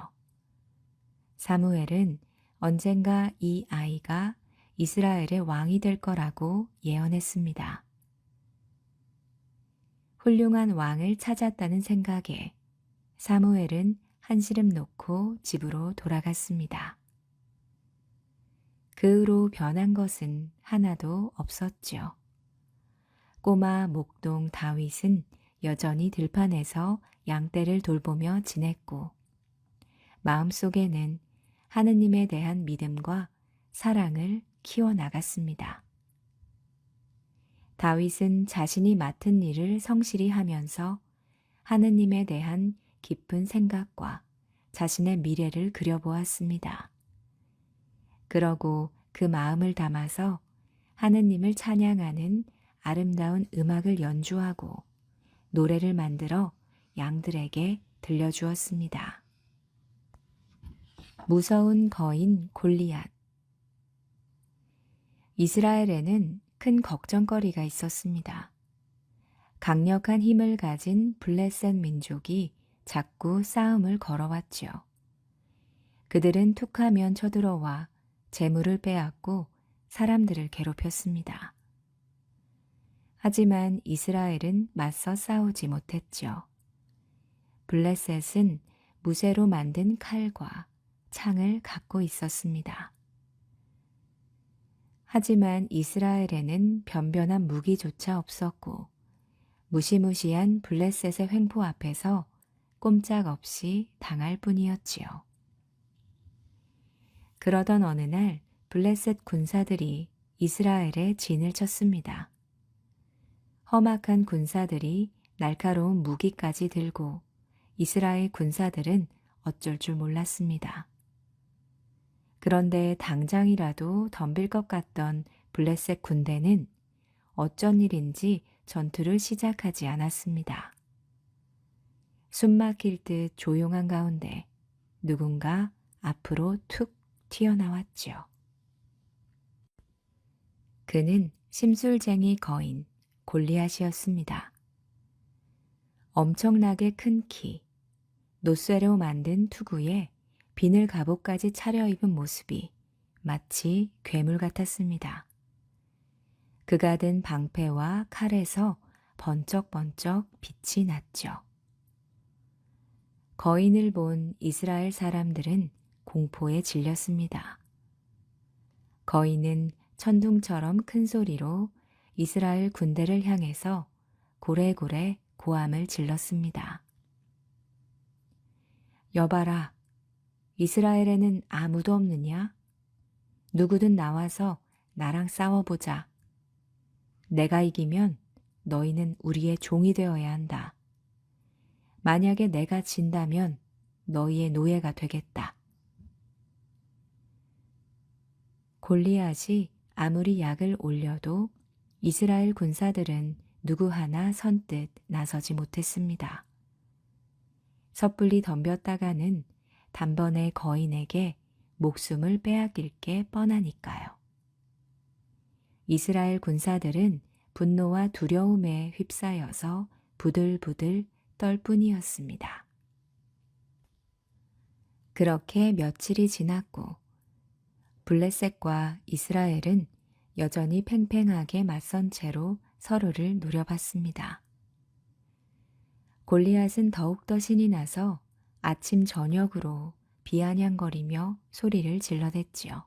사무엘은 언젠가 이 아이가 이스라엘의 왕이 될 거라고 예언했습니다. 훌륭한 왕을 찾았다는 생각에 사무엘은 한시름 놓고 집으로 돌아갔습니다. 그 후로 변한 것은 하나도 없었죠. 꼬마 목동 다윗은 여전히 들판에서 양떼를 돌보며 지냈고 마음속에는 하느님에 대한 믿음과 사랑을 키워나갔습니다. 다윗은 자신이 맡은 일을 성실히 하면서 하느님에 대한 깊은 생각과 자신의 미래를 그려보았습니다. 그러고 그 마음을 담아서 하느님을 찬양하는 아름다운 음악을 연주하고 노래를 만들어 양들에게 들려주었습니다. 무서운 거인 골리앗. 이스라엘에는 큰 걱정거리가 있었습니다. 강력한 힘을 가진 블레셋 민족이 자꾸 싸움을 걸어왔지요. 그들은 툭하면 쳐들어와 재물을 빼앗고 사람들을 괴롭혔습니다. 하지만 이스라엘은 맞서 싸우지 못했죠. 블레셋은 무쇠로 만든 칼과 창을 갖고 있었습니다. 하지만 이스라엘에는 변변한 무기조차 없었고 무시무시한 블레셋의 횡포 앞에서 꼼짝없이 당할 뿐이었지요. 그러던 어느 날 블레셋 군사들이 이스라엘에 진을 쳤습니다. 험악한 군사들이 날카로운 무기까지 들고 이스라엘 군사들은 어쩔 줄 몰랐습니다. 그런데 당장이라도 덤빌 것 같던 블레셋 군대는 어쩐 일인지 전투를 시작하지 않았습니다. 숨막힐 듯 조용한 가운데 누군가 앞으로 툭 튀어나왔지요. 그는 심술쟁이 거인 골리앗이었습니다. 엄청나게 큰 키, 노쇠로 만든 투구에 비늘 갑옷까지 차려입은 모습이 마치 괴물 같았습니다. 그가 든 방패와 칼에서 번쩍번쩍 빛이 났죠. 거인을 본 이스라엘 사람들은 공포에 질렸습니다. 거인은 천둥처럼 큰 소리로 이스라엘 군대를 향해서 고래고래 고함을 질렀습니다. 여봐라, 이스라엘에는 아무도 없느냐? 누구든 나와서 나랑 싸워보자. 내가 이기면 너희는 우리의 종이 되어야 한다. 만약에 내가 진다면 너희의 노예가 되겠다. 골리앗이 아무리 약을 올려도 이스라엘 군사들은 누구 하나 선뜻 나서지 못했습니다. 섣불리 덤볐다가는 단번에 거인에게 목숨을 빼앗길 게 뻔하니까요. 이스라엘 군사들은 분노와 두려움에 휩싸여서 부들부들 떨 뿐이었습니다. 그렇게 며칠이 지났고 블레셋과 이스라엘은 여전히 팽팽하게 맞선 채로 서로를 노려봤습니다. 골리앗은 더욱더 신이 나서 아침 저녁으로 비아냥거리며 소리를 질러댔지요.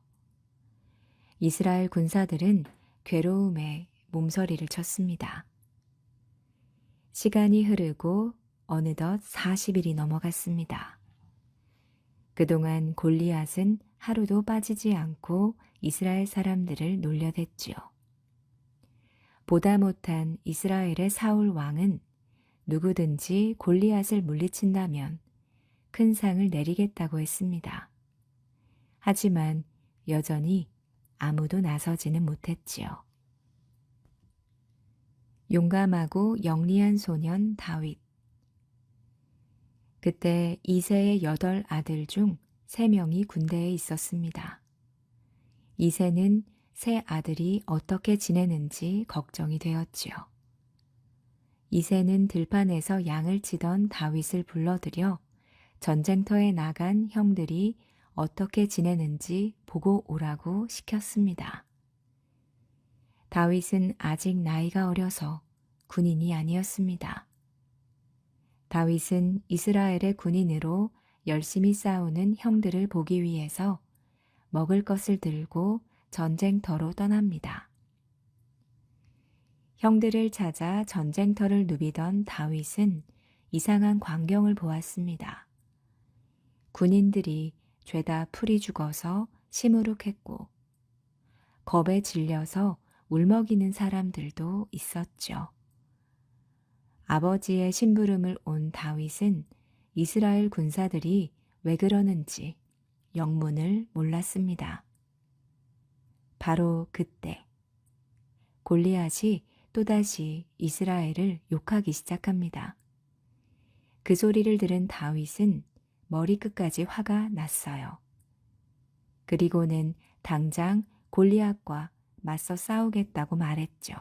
이스라엘 군사들은 괴로움에 몸서리를 쳤습니다. 시간이 흐르고 어느덧 40일이 넘어갔습니다. 그동안 골리앗은 하루도 빠지지 않고 이스라엘 사람들을 놀려댔지요. 보다 못한 이스라엘의 사울 왕은 누구든지 골리앗을 물리친다면 큰 상을 내리겠다고 했습니다. 하지만 여전히 아무도 나서지는 못했지요. 용감하고 영리한 소년 다윗. 그때 이새의 8 아들 중 3명이 군대에 있었습니다. 이새는 세 아들이 어떻게 지내는지 걱정이 되었지요. 이새는 들판에서 양을 치던 다윗을 불러들여 전쟁터에 나간 형들이 어떻게 지내는지 보고 오라고 시켰습니다. 다윗은 아직 나이가 어려서 군인이 아니었습니다. 다윗은 이스라엘의 군인으로 열심히 싸우는 형들을 보기 위해서 먹을 것을 들고 전쟁터로 떠납니다. 형들을 찾아 전쟁터를 누비던 다윗은 이상한 광경을 보았습니다. 군인들이 죄다 풀이 죽어서 시무룩했고 겁에 질려서 울먹이는 사람들도 있었죠. 아버지의 심부름을 온 다윗은 이스라엘 군사들이 왜 그러는지 영문을 몰랐습니다. 바로 그때 골리앗이 또다시 이스라엘을 욕하기 시작합니다. 그 소리를 들은 다윗은 머리끝까지 화가 났어요. 그리고는 당장 골리앗과 맞서 싸우겠다고 말했죠.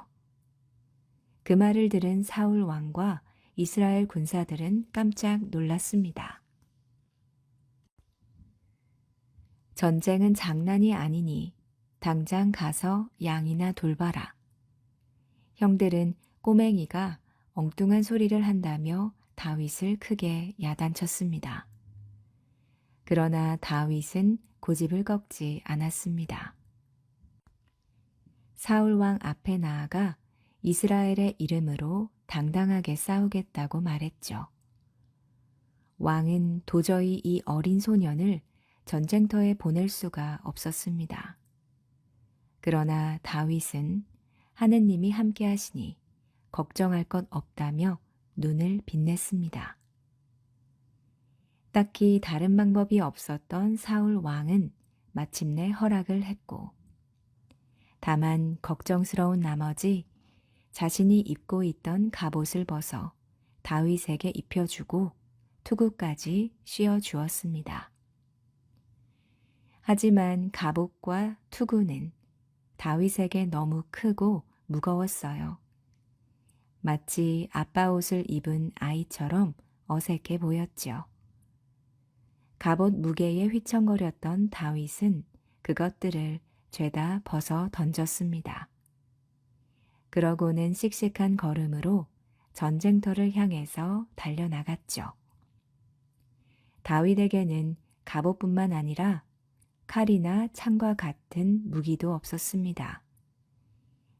그 말을 들은 사울 왕과 이스라엘 군사들은 깜짝 놀랐습니다. 전쟁은 장난이 아니니 당장 가서 양이나 돌봐라. 형들은 꼬맹이가 엉뚱한 소리를 한다며 다윗을 크게 야단쳤습니다. 그러나 다윗은 고집을 꺾지 않았습니다. 사울 왕 앞에 나아가 이스라엘의 이름으로 당당하게 싸우겠다고 말했죠. 왕은 도저히 이 어린 소년을 전쟁터에 보낼 수가 없었습니다. 그러나 다윗은 하느님이 함께 하시니 걱정할 것 없다며 눈을 빛냈습니다. 딱히 다른 방법이 없었던 사울 왕은 마침내 허락을 했고, 다만 걱정스러운 나머지 자신이 입고 있던 갑옷을 벗어 다윗에게 입혀주고 투구까지 씌워주었습니다. 하지만 갑옷과 투구는 다윗에게 너무 크고 무거웠어요. 마치 아빠 옷을 입은 아이처럼 어색해 보였죠. 갑옷 무게에 휘청거렸던 다윗은 그것들을 죄다 벗어 던졌습니다. 그러고는 씩씩한 걸음으로 전쟁터를 향해서 달려나갔죠. 다윗에게는 갑옷뿐만 아니라 칼이나 창과 같은 무기도 없었습니다.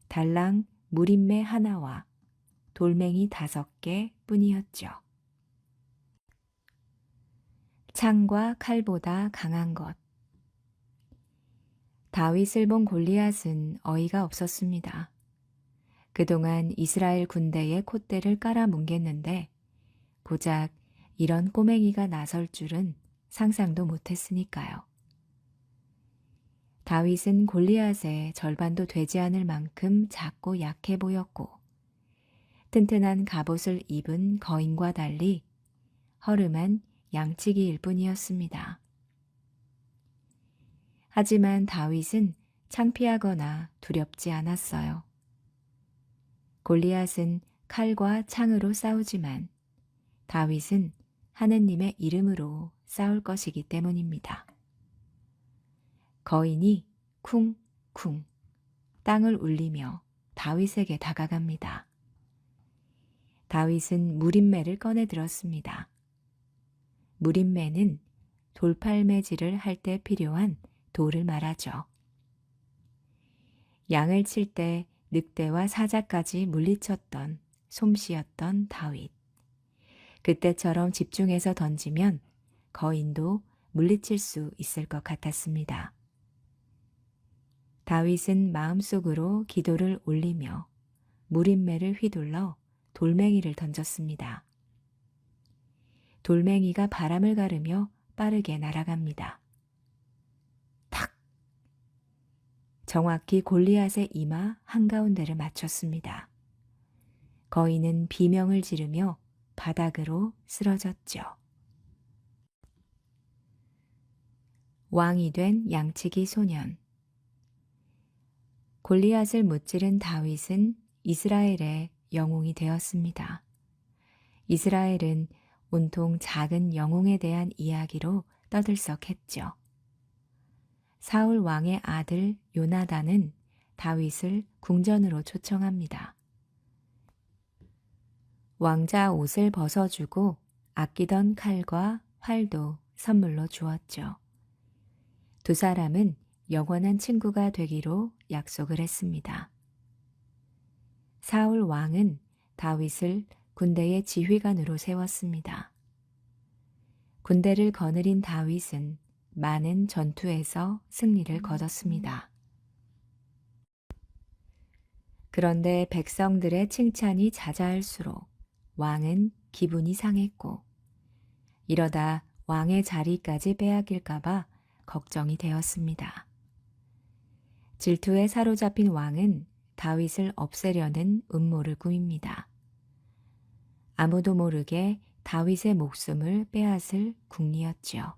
달랑 무림매 하나와 돌멩이 5개 뿐이었죠. 창과 칼보다 강한 것. 다윗을 본 골리앗은 어이가 없었습니다. 그동안 이스라엘 군대의 콧대를 깔아뭉갰는데 고작 이런 꼬맹이가 나설 줄은 상상도 못했으니까요. 다윗은 골리앗의 절반도 되지 않을 만큼 작고 약해 보였고 튼튼한 갑옷을 입은 거인과 달리 허름한 양치기일 뿐이었습니다. 하지만 다윗은 창피하거나 두렵지 않았어요. 골리앗은 칼과 창으로 싸우지만 다윗은 하느님의 이름으로 싸울 것이기 때문입니다. 거인이 쿵쿵 땅을 울리며 다윗에게 다가갑니다. 다윗은 무림매를 꺼내 들었습니다. 무림매는 돌팔매질을 할 때 필요한 돌을 말하죠. 양을 칠 때 늑대와 사자까지 물리쳤던 솜씨였던 다윗. 그때처럼 집중해서 던지면 거인도 물리칠 수 있을 것 같았습니다. 다윗은 마음속으로 기도를 올리며 무림매를 휘둘러 돌멩이를 던졌습니다. 돌멩이가 바람을 가르며 빠르게 날아갑니다. 탁! 정확히 골리앗의 이마 한가운데를 맞췄습니다. 거인은 비명을 지르며 바닥으로 쓰러졌죠. 왕이 된 양치기 소년. 골리앗을 무찌른 다윗은 이스라엘의 영웅이 되었습니다. 이스라엘은 온통 작은 영웅에 대한 이야기로 떠들썩했죠. 사울 왕의 아들 요나단은 다윗을 궁전으로 초청합니다. 왕자 옷을 벗어주고 아끼던 칼과 활도 선물로 주었죠. 두 사람은 영원한 친구가 되기로 약속을 했습니다. 사울 왕은 다윗을 군대의 지휘관으로 세웠습니다. 군대를 거느린 다윗은 많은 전투에서 승리를 거뒀습니다. 그런데 백성들의 칭찬이 자자할수록 왕은 기분이 상했고 이러다 왕의 자리까지 빼앗길까봐 걱정이 되었습니다. 질투에 사로잡힌 왕은 다윗을 없애려는 음모를 꾸밉니다. 아무도 모르게 다윗의 목숨을 빼앗을 궁리였지요.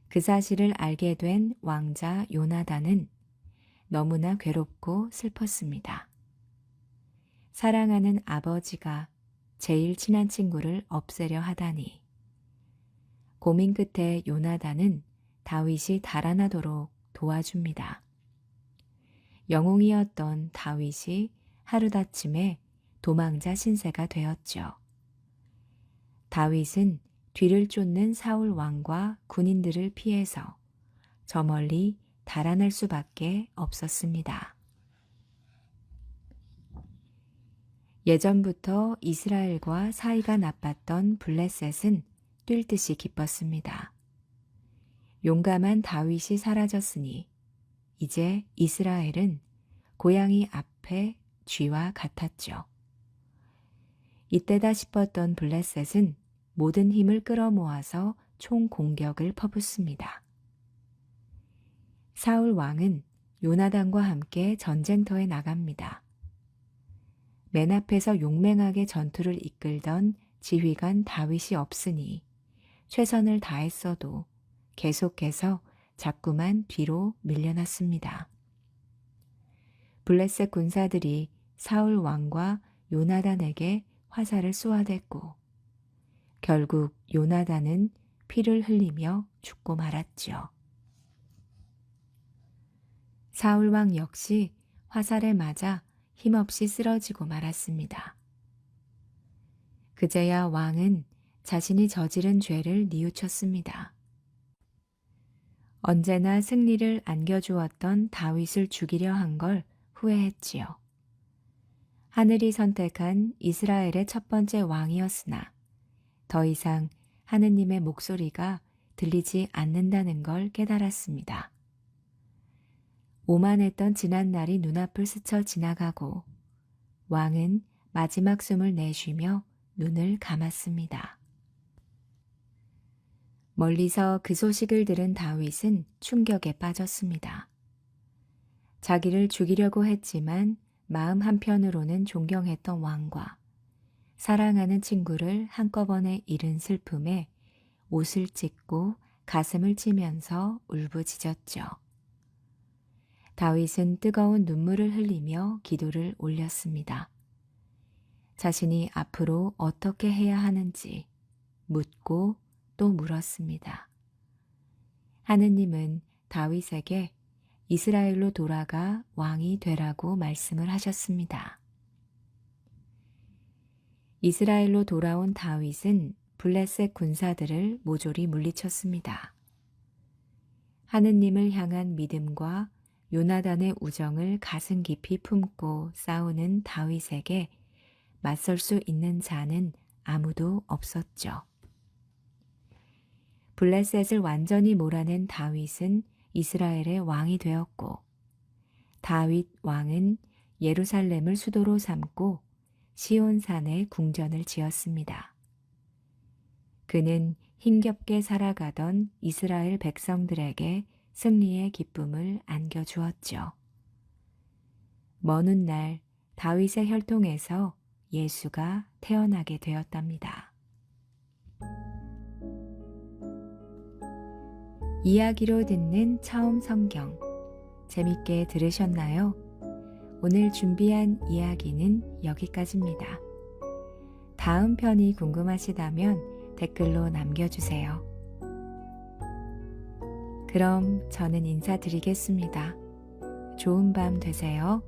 그 사실을 알게 된 왕자 요나단은 너무나 괴롭고 슬펐습니다. 사랑하는 아버지가 제일 친한 친구를 없애려 하다니. 고민 끝에 요나단은 다윗이 달아나도록 도와줍니다. 영웅이었던 다윗이 하루아침에 도망자 신세가 되었죠. 다윗은 뒤를 쫓는 사울 왕과 군인들을 피해서 저 멀리 달아날 수밖에 없었습니다. 예전부터 이스라엘과 사이가 나빴던 블레셋은 뛸 듯이 기뻤습니다. 용감한 다윗이 사라졌으니 이제 이스라엘은 고양이 앞에 쥐와 같았죠. 이때다 싶었던 블레셋은 모든 힘을 끌어모아서 총 공격을 퍼붓습니다. 사울 왕은 요나단과 함께 전쟁터에 나갑니다. 맨 앞에서 용맹하게 전투를 이끌던 지휘관 다윗이 없으니 최선을 다했어도 계속해서 자꾸만 뒤로 밀려났습니다. 블레셋 군사들이 사울 왕과 요나단에게 화살을 쏘아댔고 결국 요나단은 피를 흘리며 죽고 말았지요. 사울 왕 역시 화살에 맞아 힘없이 쓰러지고 말았습니다. 그제야 왕은 자신이 저지른 죄를 뉘우쳤습니다. 언제나 승리를 안겨주었던 다윗을 죽이려 한 걸 후회했지요. 하늘이 선택한 이스라엘의 첫 번째 왕이었으나 더 이상 하느님의 목소리가 들리지 않는다는 걸 깨달았습니다. 오만했던 지난날이 눈앞을 스쳐 지나가고 왕은 마지막 숨을 내쉬며 눈을 감았습니다. 멀리서 그 소식을 들은 다윗은 충격에 빠졌습니다. 자기를 죽이려고 했지만 마음 한편으로는 존경했던 왕과 사랑하는 친구를 한꺼번에 잃은 슬픔에 옷을 찢고 가슴을 치면서 울부짖었죠. 다윗은 뜨거운 눈물을 흘리며 기도를 올렸습니다. 자신이 앞으로 어떻게 해야 하는지 묻고 또 물었습니다. 하느님은 다윗에게 이스라엘로 돌아가 왕이 되라고 말씀을 하셨습니다. 이스라엘로 돌아온 다윗은 블레셋 군사들을 모조리 물리쳤습니다. 하느님을 향한 믿음과 요나단의 우정을 가슴 깊이 품고 싸우는 다윗에게 맞설 수 있는 자는 아무도 없었죠. 블레셋을 완전히 몰아낸 다윗은 이스라엘의 왕이 되었고 다윗 왕은 예루살렘을 수도로 삼고 시온산에 궁전을 지었습니다. 그는 힘겹게 살아가던 이스라엘 백성들에게 승리의 기쁨을 안겨주었죠. 먼 훗날 다윗의 혈통에서 예수가 태어나게 되었답니다. 이야기로 듣는 처음 성경, 재밌게 들으셨나요? 오늘 준비한 이야기는 여기까지입니다. 다음 편이 궁금하시다면 댓글로 남겨주세요. 그럼 저는 인사드리겠습니다. 좋은 밤 되세요.